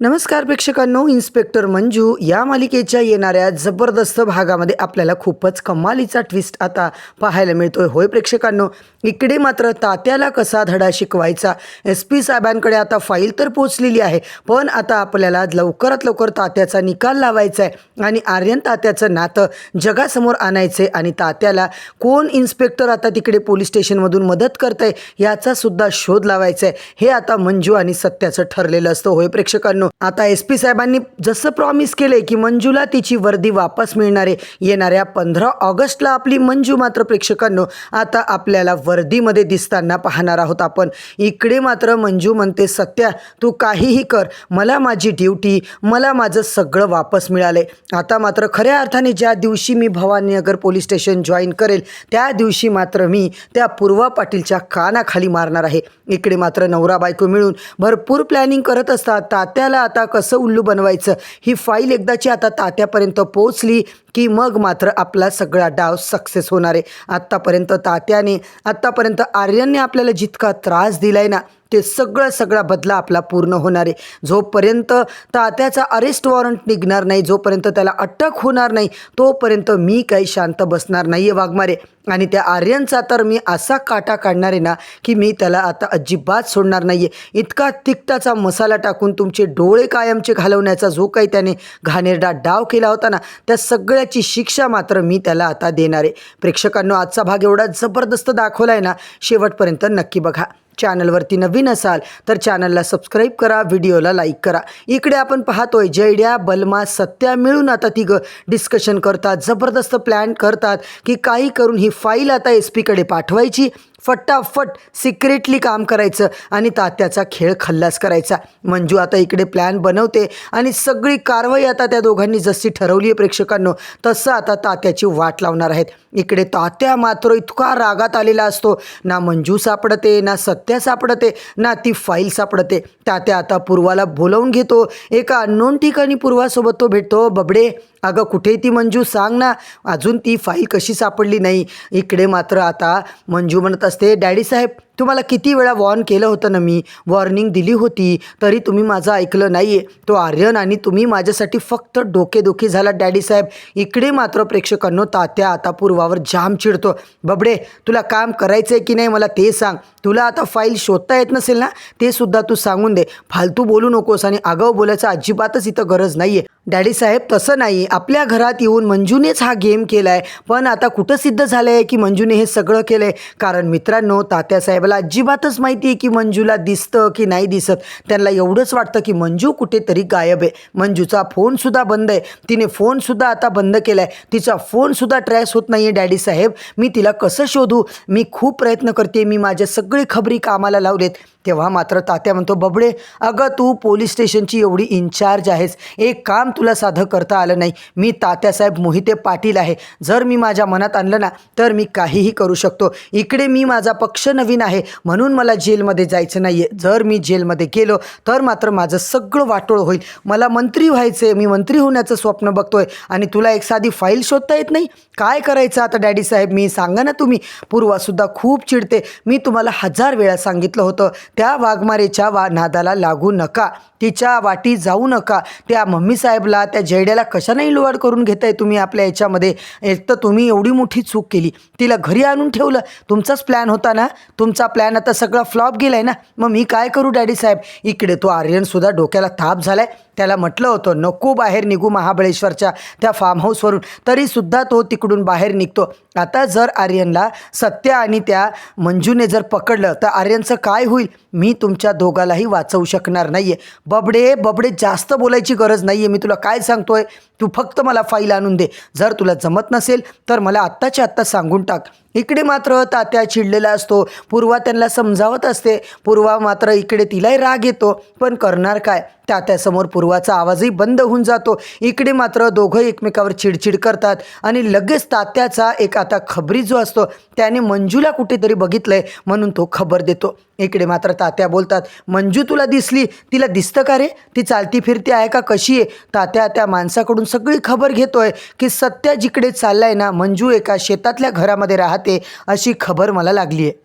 नमस्कार प्रेक्षकांनो, इन्स्पेक्टर मंजू या मालिकेच्या येणाऱ्या जबरदस्त भागामध्ये आपल्याला खूपच कमालीचा ट्विस्ट आता पाहायला मिळतोय. होय प्रेक्षकांनो, इकडे मात्र तात्याला कसा धडा शिकवायचा, SP साहेबांकडे आता फाईल तर पोचलेली आहे, पण आता आपल्याला लवकरात लवकर तात्याचा निकाल लावायचा आहे आणि आर्यन तात्याचं नातं जगासमोर आणायचं आहे आणि तात्याला कोण इन्स्पेक्टर आता तिकडे पोलीस स्टेशनमधून मदत करतंय याचा सुद्धा शोध लावायचा आहे. हे आता मंजू आणि सत्याचं ठरलेलं असतं. होय प्रेक्षकांनो, आता SP साहेबांनी जसं प्रॉमिस केले की मंजूला तिची वर्दी वापस मिळणार आहे. येणाऱ्या 15 ऑगस्टला आपली मंजू मात्र प्रेक्षकांनो आता आपल्याला वर्दीमध्ये दिसताना पाहणार आहोत आपण. इकडे मात्र मंजू म्हणते, सत्या तू काहीही कर, मला माझी ड्युटी, मला माझं सगळं वापस मिळालंय. आता मात्र खऱ्या अर्थाने ज्या दिवशी मी भवानीनगर पोलीस स्टेशन जॉईन करेल त्या दिवशी मात्र मी त्या पूर्वा पाटीलच्या कानाखाली मारणार आहे. इकडे मात्र नवरा बायको मिळून भरपूर प्लॅनिंग करत असतात. तात्याला आता कसं उल्लू बनवायचं, ही फाईल एकदाची आता तात्यापर्यंत पोहोचली की मग मात्र आपला सगळा डाव सक्सेस होणार आहे. आत्तापर्यंत आर्यनने आपल्याला जितका त्रास दिलाय ना, ते सगळा बदला आपला पूर्ण होणार आहे. जोपर्यंत तात्याचा अरेस्ट वॉरंट निघणार नाही, जोपर्यंत त्याला अटक होणार नाही, तोपर्यंत मी काही शांत बसणार नाही आहे वाघमारे. आणि त्या आर्यनचा तर मी असा काटा काढणार आहे ना की मी त्याला आता अजिबात सोडणार नाही आहे. इतका तिखटाचा मसाला टाकून तुमचे डोळे कायमचे घालवण्याचा जो काही त्याने घाणेरडा डाव केला होता ना, त्या सगळ्याची शिक्षा मात्र मी त्याला आता देणार आहे. प्रेक्षकांनो, आजचा भाग एवढा जबरदस्त दाखवला आहे ना, शेवटपर्यंत नक्की बघा. चॅनलवरती नवीन असाल तर चॅनलला सबस्क्राईब करा, व्हिडिओला लाईक करा. इकडे आपण पाहतोय जयड्या, बलमा, सत्या मिळून आता तिघं डिस्कशन करतात, जबरदस्त प्लॅन करतात की काही करून ही फाईल आता SP कडे पाठवायची, फटाफट सिक्रेटली काम करायचं आणि तात्याचा खेळ खल्लास करायचा. मंजू आता इकडे प्लॅन बनवते आणि सगळी कारवाई आता त्या दोघांनी जशी ठरवली आहे प्रेक्षकांनो, तसं आता तात्याची वाट लावणार आहेत. इकडे तात्या मात्र इतका रागात आलेला असतो, ना मंजू सापडते, ना सत्या सापडते, ना ती फाईल सापडते. तात्या आता पूर्वाला बोलावून घेतो. एका अननोन ठिकाणी पूर्वासोबत तो भेटतो. बबडे, अगं कुठे ती मंजू, सांग ना, अजून ती फाईल कशी सापडली नाही. इकडे मात्र आता मंजू म्हणत असते, डॅडी साहेब तुम्हाला किती वेळा वॉर्न केलं होतं ना, मी वॉर्निंग दिली होती तरी तुम्ही माझं ऐकलं नाही आहे. तो आर्यन आणि तुम्ही माझ्यासाठी फक्त डोकेदुखी झाला डॅडी साहेब. इकडे मात्र प्रेक्षकांनो तात्या आता पूर्वावर जाम चिडतो. बबडे, तुला काम करायचं आहे की नाही मला ते सांग. तुला आता फाईल शोधता येत नसेल ना, ते सुद्धा तू सांगून दे. फालतू बोलू नकोस आणि आगाऊ बोलायचं अजिबातच इथं गरज नाही आहे. डॅडी साहेब तसं नाही, आपल्या घरात येऊन मंजूनेच हा गेम केला आहे, पण आता कुठं सिद्ध झालं आहे की मंजूने हे सगळं केलं आहे. कारण मित्रांनो, तात्यासाहेबाला अजिबातच माहिती आहे की मंजूला दिसतं की नाही दिसत. त्यांना एवढंच वाटतं की मंजू कुठेतरी गायब आहे. मंजूचा फोनसुद्धा बंद आहे, तिने फोनसुद्धा आता बंद केला आहे, तिचा फोनसुद्धा ट्रॅस होत नाही आहे. डॅडी साहेब मी तिला कसं शोधू, मी खूप प्रयत्न करते, मी माझ्या सगळी खबरी कामाला लावलेत. तेव्हा मात्र तात्या म्हणतो, बबडे अगं तू पोलीस स्टेशनची एवढी इन्चार्ज आहेस, एक काम तुला साधं करता आलं नाही. मी तात्यासाहेब मोहिते पाटील आहे, जर मी माझ्या मनात आणलं ना तर मी काहीही करू शकतो. इकडे मी माझा पक्ष नवीन आहे म्हणून मला जेलमध्ये जायचं नाही आहे. जर मी जेलमध्ये गेलो तर मात्र माझं सगळं वाटोळ होईल. मला मंत्री व्हायचं आहे, मी मंत्री होण्याचं स्वप्न बघतोय आणि तुला एक साधी फाईल शोधता येत नाही. काय करायचं आता डॅडी साहेब, मी सांगा ना तुम्ही. पूर्वासुद्धा खूप चिडते. मी तुम्हाला 1000 वेळा सांगितलं होतं त्या वाघमारेच्या नादाला लागू नका, तिच्या वाटी जाऊ नका. त्या मम्मी साहेबला, त्या जयड्याला कशानेही लुवाड करून घेताय तुम्ही आपल्या याच्यामध्ये. एक तर तुम्ही एवढी मोठी चूक केली, तिला घरी आणून ठेवलं. तुमचाच प्लॅन होता ना, तुमचा प्लॅन आता सगळा फ्लॉप गेलाय ना, मग मी काय करू डॅडी साहेब. इकडे तो आर्यनसुद्धा डोक्याला ताप झालाय. त्याला म्हटलं होतं नको बाहेर निघू महाबळेश्वरच्या त्या फार्म हाऊसवरून, तरीसुद्धा तो तिकडून बाहेर निघतो. आता जर आर्यनला सत्या आणि त्या मंजूने जर पकडलं तर आर्यनचं काय होईल. मी तुमच्या दोघालाही वाचवू शकणार नाही आहे. बबडे जास्त बोलायची गरज नाही आहे. मी तुला काय सांगतोय, तू फक्त मला फाईल आणून दे. जर तुला जमत नसेल तर मला आत्ताच्या आत्ता सांगून टाक. इकडे मात्र तात्या चिडलेला असतो. पूर्वा त्यांना समजावत असते. पूर्वा मात्र इकडे तिलाही राग येतो, पण करणार काय. तात्यासमोर पूर्वाचा आवाजही बंद होऊन जातो. इकडे मात्र दोघं एकमेकावर चिडचिड करतात आणि लगेच तात्याचा एक आता खबरी जो असतो त्याने मंजूला कुठेतरी बघितलंय म्हणून तो खबर देतो. इकडे मात्र तात्या बोलतात, मंजू तुला दिसली, तिला दिसतं का रे, ती चालती फिरती आहे का, कशी आहे. तात्या त्या माणसाकडून सगळी खबर घेतोय की सत्या जिकडे चाललाय ना, मंजू एका शेतातल्या घरामध्ये राहते अशी खबर मला लागली आहे.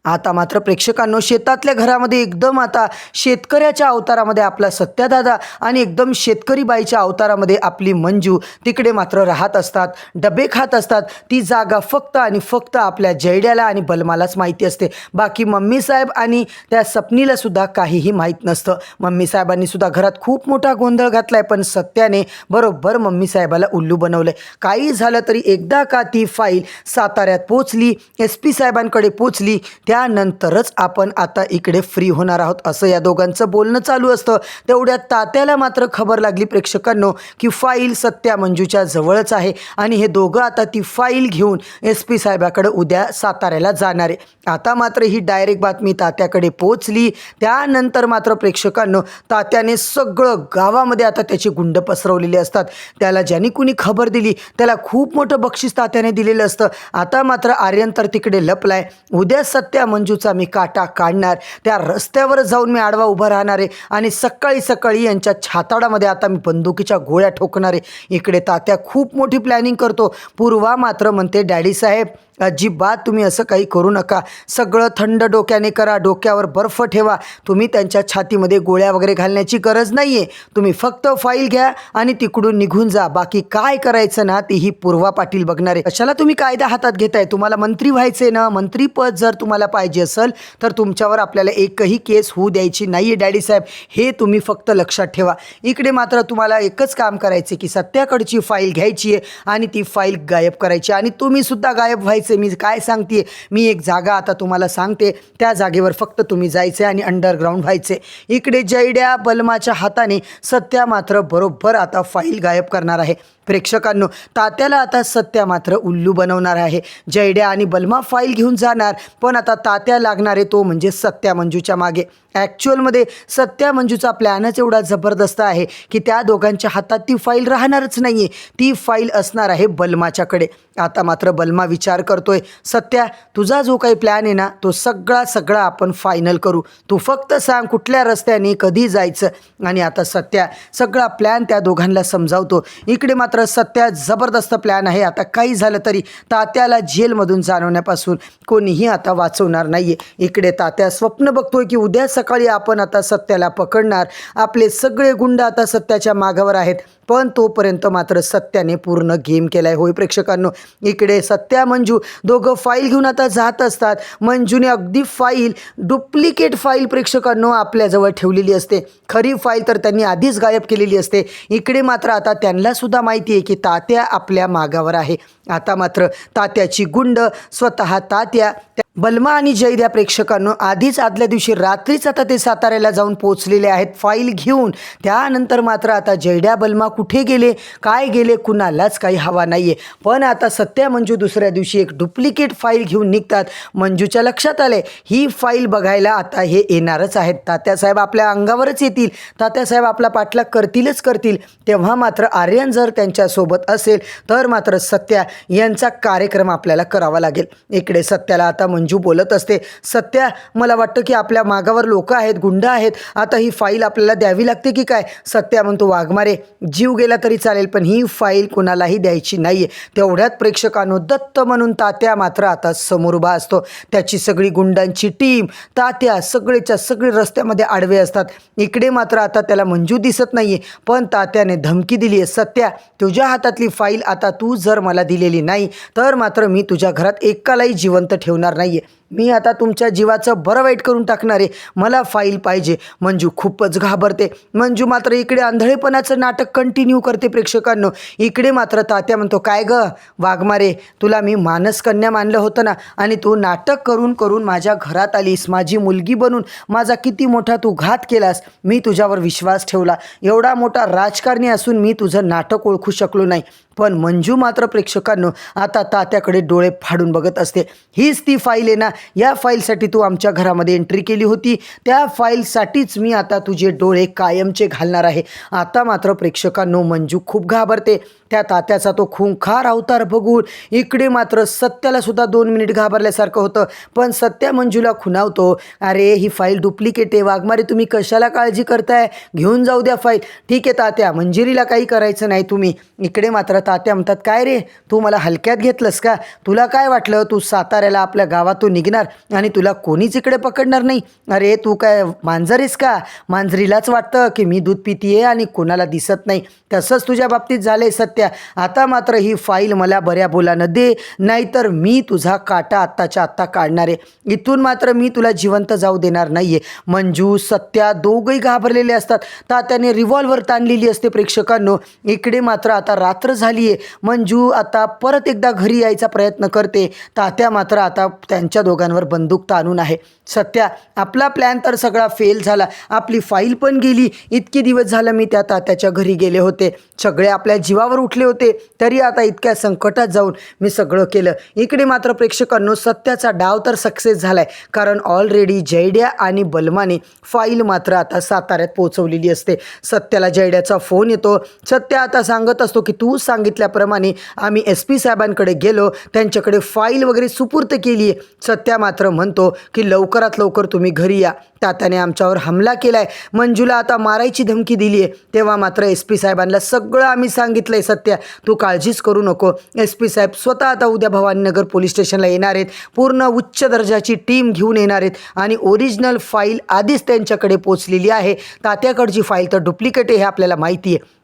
आता मात्र प्रेक्षकांनो शेतातल्या घरामध्ये एकदम आता शेतकऱ्याच्या अवतारामध्ये आपला सत्यादादा आणि एकदम शेतकरी बाईच्या अवतारामध्ये आपली मंजू तिकडे मात्र राहत असतात, डबे खात असतात. ती जागा फक्त आणि फक्त आपल्या जयड्याला आणि बलमालाच माहिती असते. बाकी मम्मी साहेब आणि त्या सपनीला सुद्धा काहीही माहीत नसतं. मम्मी साहेबांनी सुद्धा घरात खूप मोठा गोंधळ घातलाय, पण सत्याने बरोबर मम्मी साहेबाला उल्लू बनवलंय. काही झालं तरी एकदा का ती फाईल साताऱ्यात पोचली, SP साहेबांकडे पोचली, त्यानंतरच आपण आता इकडे फ्री होणार आहोत असं या दोघांचं बोलणं चालू असतं. तेवढ्यात तात्याला मात्र खबर लागली प्रेक्षकांनो की फाईल सत्या मंजूच्या जवळच आहे आणि हे दोघं आता ती फाईल घेऊन SP साहेबाकडे उद्या साताऱ्याला जाणार आहे. आता मात्र ही डायरेक्ट बातमी तात्याकडे पोचली. त्यानंतर मात्र प्रेक्षकांनो तात्याने सगळं गावामध्ये आता त्याची गुंड पसरवलेली असतात. त्याला ज्याने कुणी खबर दिली त्याला खूप मोठं बक्षीस तात्याने दिलेलं असतं. आता मात्र आर्यन तर तिकडे लपलाय. उद्या सत्या मंजूचा मी काटा काढणार, त्या रस्त्यावर जाऊन मी आडवा उभा राहणार आहे आणि सकाळी सकाळी यांच्या छाताडामध्ये आता मी बंदुकीच्या गोळ्या ठोकणार आहे. इकडे तात्या खूप मोठी प्लॅनिंग करतो. पूर्वा मात्र म्हणते डॅडी साहेब अजिबात तुम्ही असं काही करू नका, सगळं थंड डोक्याने करा, डोक्यावर बर्फ ठेवा, तुम्ही त्यांच्या छातीमध्ये गोळ्या वगैरे घालण्याची गरज नाही आहे, तुम्ही फक्त फाईल घ्या आणि तिकडून निघून जा, बाकी काय करायचं ना तीही पूर्वा पाटील बघणार आहे. कशाला तुम्ही कायदा हातात घेताय, तुम्हाला मंत्री व्हायचे ना, मंत्रीपद जर तुम्हाला पाहिजे असेल तर तुमच्यावर आपल्याला एकही केस होऊ द्यायची नाही आहे डॅडी साहेब, हे तुम्ही फक्त लक्षात ठेवा. इकडे मात्र तुम्हाला एकच काम करायचे की सत्याकडची फाईल घ्यायची आहे आणि ती फाईल गायब करायची आणि तुम्ही सुद्धा गायब व्हायचे. मी काय सांगते, मी एक जागा आता तुम्हाला सांगते, त्या जागेवर फक्त तुम्ही जायचे आणि अंडरग्राऊंड व्हायचे. इकडे जयड्या बलमाच्या हाताने सत्या मात्र बरोबर आता फाईल गायब करणार आहे. प्रेक्षकांनो तात्याला आता सत्या मात्र उल्लू बनवणार आहे. जयड्या आणि बलमा फाईल घेऊन जाणार, पण आता तात्या लागणार आहे तो म्हणजे सत्या मंजूच्या मागे. ॲक्च्युअलमध्ये सत्या मंजूचा प्लॅनच एवढा जबरदस्त आहे की त्या दोघांच्या हातात ती फाईल राहणारच नाही आहे, ती फाईल असणार आहे बलमाच्याकडे. आता मात्र बलमा विचार करतोय, सत्या तुझा जो काही प्लॅन आहे ना तो सगळा आपण फायनल करू, तू फक्त सांग कुठल्या रस्त्याने कधी जायचं. आणि आता सत्या सगळा प्लॅन त्या दोघांना समजावतो. इकडे मात्र सत्या जबरदस्त प्लॅन आहे. आता काही झालं तरी तात्याला जेलमधून जाणवण्यापासून कोणीही आता वाचवणार नाही आहे. इकडे तात्या स्वप्न बघतोय की उद्या सकाळी आपण आता सत्याला पकडणार, आपले सगळे गुंड आता सत्याच्या मागावर आहेत, पण तोपर्यंत मात्र सत्याने पूर्ण गेम केलाय. होय प्रेक्षकांनो, इकडे सत्या मंजू दोघं फाईल घेऊन आता जात असतात. मंजूने अगदी फाईल डुप्लिकेट फाईल प्रेक्षकांनो आपल्याजवळ ठेवलेली असते, खरी फाईल तर त्यांनी आधीच गायब केलेली असते. इकडे मात्र आता त्यांना सुद्धा माहिती आहे की तात्या आपल्या मागावर आहे. आता मात्र तात्याची गुंड स्वतः तात्या, बलमा आणि जयड्या प्रेक्षकांनो आधीच आदल्या दिवशी रात्रीच आता ते साताऱ्याला जाऊन पोचलेले आहेत फाईल घेऊन. त्यानंतर मात्र आता जयड्या बलमा कुठे गेले काय गेले कुणालाच काही हवा नाही आहे. पण आता सत्या मंजू दुसऱ्या दिवशी एक डुप्लिकेट फाईल घेऊन निघतात. मंजूच्या लक्षात आले ही फाईल बघायला आता हे येणारच आहेत, तात्यासाहेब आपल्या अंगावरच येतील, तात्यासाहेब आपला पाठलाग करतीलच करतील. तेव्हा मात्र आर्यन जर त्यांच्यासोबत असेल तर मात्र सत्या यांचा कार्यक्रम आपल्याला करावा लागेल. इकडे सत्याला आता मंजू बोलत असते, सत्या मला वाटतं की आपल्या मागावर लोक आहेत, गुंड आहेत, आता ही फाईल आपल्याला द्यावी लागते की काय. सत्या म्हणतो वाघमारे जीव गेला तरी चालेल पण ही फाईल कोणालाही द्यायची नाही आहे. तेवढ्यात प्रेक्षकांनो दत्त म्हणून तात्या मात्र आता समोर उभा असतो. त्याची सगळी गुंडांची टीम, तात्या सगळेच्या सगळे रस्त्यामध्ये आडवे असतात. इकडे मात्र आता त्याला मंजू दिसत नाही आहे, पण तात्याने धमकी दिली आहे, सत्या तुझ्या हातातली फाईल आता तू जर मला दिलेली नाही तर मात्र मी तुझ्या घरात एकालाही जिवंत ठेवणार नाही आहे, मी आता तुमच्या जीवाचं बरं वाईट करून टाकणार आहे, मला फाईल पाहिजे. मंजू खूपच घाबरते. मंजू मात्र इकडे आंधळेपणाचं नाटक कंटिन्यू करते प्रेक्षकांनो. इकडे मात्र तात्या म्हणतो काय ग वाघमारे, तुला मी मानसकन्या मानलं होतं ना आणि तू नाटक करून करून माझ्या घरात आलीस, माझी मुलगी बनून माझा किती मोठा तू घात केलास, मी तुझ्यावर विश्वास ठेवला, एवढा मोठा राजकारणी असून मी तुझं नाटक ओळखू शकलो नाही. पण मंजू मात्र प्रेक्षकांनो आता तात्याकडे डोळे फाडून बघत असते. हीच ती फाईल आहे ना, या फाईलसाठी तू आमच्या घरामध्ये एंट्री केली होती, त्या फाईलसाठीच मी आता तुझे डोळे कायमचे घालणार आहे. आता मात्र प्रेक्षकांनो मंजू खूप घाबरते. त्या तात्याचा तो खूंखार अवतार बघून इकडे मात्र सत्याला सुद्धा 2 मिनिट घाबरल्यासारखं होतं. पण सत्या मंजूला खुणावतो, अरे ही फाईल डुप्लिकेट आहे वाघमारे, तुम्ही कशाला काळजी करताय, घेऊन जाऊ द्या फाईल. ठीक आहे तात्या, मंजिरीला काही करायचं नाही तुम्ही. इकडे मात्र तात्या म्हणतात काय रे तू मला हलक्यात घेतलंस का, तुला काय वाटलं तू साताऱ्याला आपल्या गावातून निघेल निघणार आणि तुला कोणीच इकडे पकडणार नाही. अरे तू काय मांजर आहेस का? मांजरीलाच वाटतं की मी दूध पितीये आणि कोणाला दिसत नाही. तसंच तुझ्या बाबतीत झालंय सत्या. आता मात्र ही फाईल मला बऱ्या बोलानं दे, नाहीतर मी तुझा काटा आत्ताच्या आत्ता काढणार आहे. इथून मात्र मी तुला जिवंत जाऊ देणार नाहीये. मंजू सत्या दोघंही घाबरलेले असतात. तात्याने रिव्हॉल्वर ताणलेली असते प्रेक्षकांनो. इकडे मात्र आता रात्र झाली आहे. मंजू आता परत एकदा घरी यायचा प्रयत्न करते. तात्या मात्र आता त्यांच्या दोघांवर बंदूक ताणून आहे. सत्या आपला प्लॅन तर सगळा फेल झाला, आपली फाईल पण गेली. इतके दिवस झालं मी त्या तात्याच्या घरी गेले होते, सगळे आपल्या जीवावर उठले होते, तरी आता इतक्या संकटात जाऊन मी सगळं केलं. इकडे मात्र प्रेक्षकांनो सत्याचा डाव तर सक्सेस झालाय, कारण ऑलरेडी जयड्या आणि बलमाने फाईल मात्र आता साताऱ्यात पोहोचवलेली असते. सत्याला जयड्याचा फोन येतो. सत्या आता सांगत असतो की तू सांगितल्याप्रमाणे आम्ही SP साहेबांकडे गेलो, त्यांच्याकडे फाईल वगैरे सुपूर्त केली आहे. सत्या मात्र म्हणतो की लवकरात लवकर तुम्ही घरी या, तात्याने आमच्यावर हमला केलाय, मंजूला आता मारायची धमकी दिली आहे. तेव्हा मात्र SP साहेबांना सगळं आम्ही सांगितलंय. सत्या तू काळजीच करू नको. SP साहेब स्वतः आता उद्या भवानीनगर पोलीस स्टेशनला येणार आहेत, पूर्ण उच्च दर्जाची टीम घेऊन येणार आहेत आणि ओरिजिनल फाईल आधीच त्यांच्याकडे पोचलेली आहे. तात्याकडची फाईल तर डुप्लिकेट आहे हे आपल्याला माहिती आहे.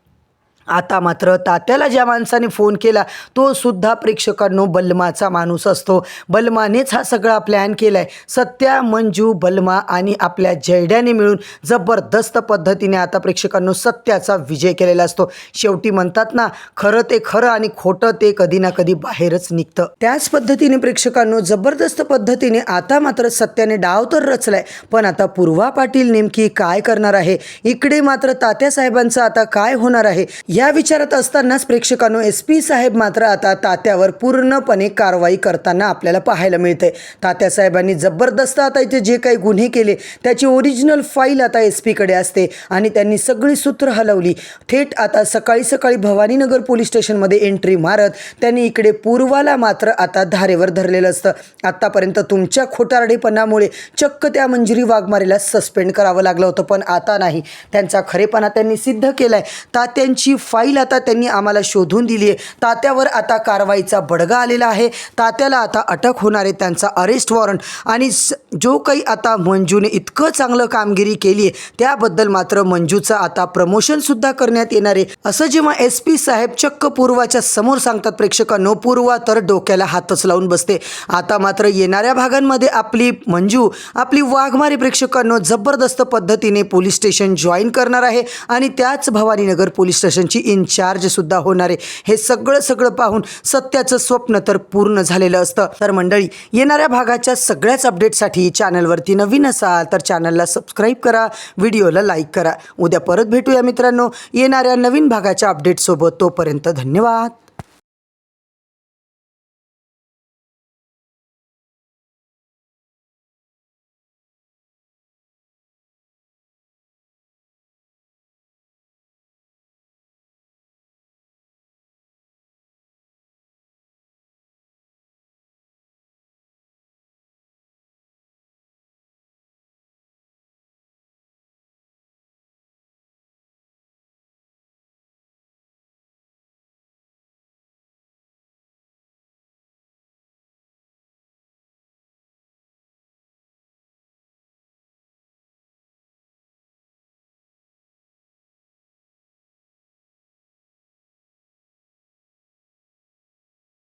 आता मात्र तात्याला ज्या माणसाने फोन केला तो सुद्धा प्रेक्षकांनो बलमाचा माणूस असतो. बलमानेच हा सगळा प्लॅन केला आहे. सत्या, मंजू, बलमा आणि आपल्या जयड्याने मिळून जबरदस्त पद्धतीने आता प्रेक्षकांनो सत्याचा विजय केलेला असतो. शेवटी म्हणतात ना, खरं ते खरं आणि खोटं ते कधी ना कधी बाहेरच निघतं. त्याच पद्धतीने प्रेक्षकांनो जबरदस्त पद्धतीने आता मात्र सत्याने डाव तर रचलाय, पण आता पूर्वा पाटील नेमकी काय करणार आहे, इकडे मात्र तात्यासाहेबांचं आता काय होणार आहे या विचारात असतानाच प्रेक्षकांनो SP साहेब मात्र आता तात्यावर पूर्णपणे कारवाई करताना आपल्याला पाहायला मिळते. तात्यासाहेबांनी जबरदस्त आता इथे जे काही गुन्हे केले त्याची ओरिजिनल फाईल आता SP कडे असते आणि त्यांनी सगळी सूत्र हलवली. थेट आता सकाळी सकाळी भवानीनगर पोलीस स्टेशनमध्ये एंट्री मारत त्यांनी इकडे पूर्वाला मात्र आता धारेवर धरलेलं असतं. आत्तापर्यंत तुमच्या खोटारडेपणामुळे चक्क त्या मंजिरी वाघमारेला सस्पेंड करावं लागलं होतं, पण आता नाही, त्यांचा खरेपणा त्यांनी सिद्ध केलाय. तात्यांची फाईल आता त्यांनी आम्हाला शोधून दिली आहे. तात्यावर आता कारवाईचा बडगा आलेला आहे. तात्याला आता अटक होणार आहे, त्यांचा अरेस्ट वॉरंट आणि जो काही आता मंजूने इतकं चांगलं कामगिरी केली आहे त्याबद्दल मात्र मंजूचं आता प्रमोशनसुद्धा करण्यात येणार आहे, असं जेव्हा SP साहेब चक्क पूर्वाच्या समोर सांगतात प्रेक्षकांनो, पूर्वा तर डोक्याला हातच लावून बसते. आता मात्र येणाऱ्या भागांमध्ये आपली मंजू, आपली वाघमारे प्रेक्षकांनो जबरदस्त पद्धतीने पोलीस स्टेशन जॉईन करणार आहे आणि त्याच भवानीनगर पोलीस स्टेशनची इन्चार्ज सुद्धा होणार आहे. हे सगळं पाहून सत्याचं स्वप्न तर पूर्ण झालेलं असतं. तर मंडळी, येणाऱ्या भागाच्या सगळ्याच अपडेटसाठी चॅनलवरती नवीन असाल तर चॅनलला सबस्क्राईब करा, व्हिडिओला लाईक करा. उद्या परत भेटूया मित्रांनो येणाऱ्या नवीन भागाच्या अपडेटसोबत. तोपर्यंत धन्यवाद.